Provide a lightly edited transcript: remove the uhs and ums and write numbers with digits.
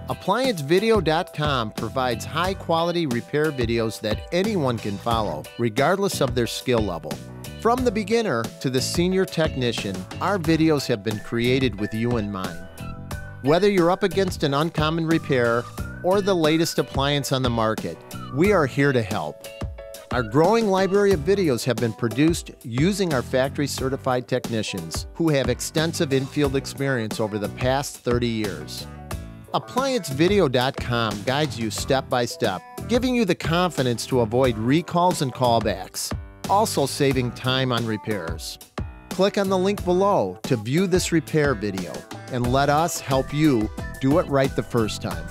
ApplianceVideo.com provides high-quality repair videos that anyone can follow, regardless of their skill level. From the beginner to the senior technician, our videos have been created with you in mind. Whether you're up against an uncommon repair or the latest appliance on the market, we are here to help. Our growing library of videos have been produced using our factory-certified technicians who have extensive infield experience over the past 30 years. ApplianceVideo.com guides you step by step, giving you the confidence to avoid recalls and callbacks, also saving time on repairs. Click on the link below to view this repair video and let us help you do it right the first time.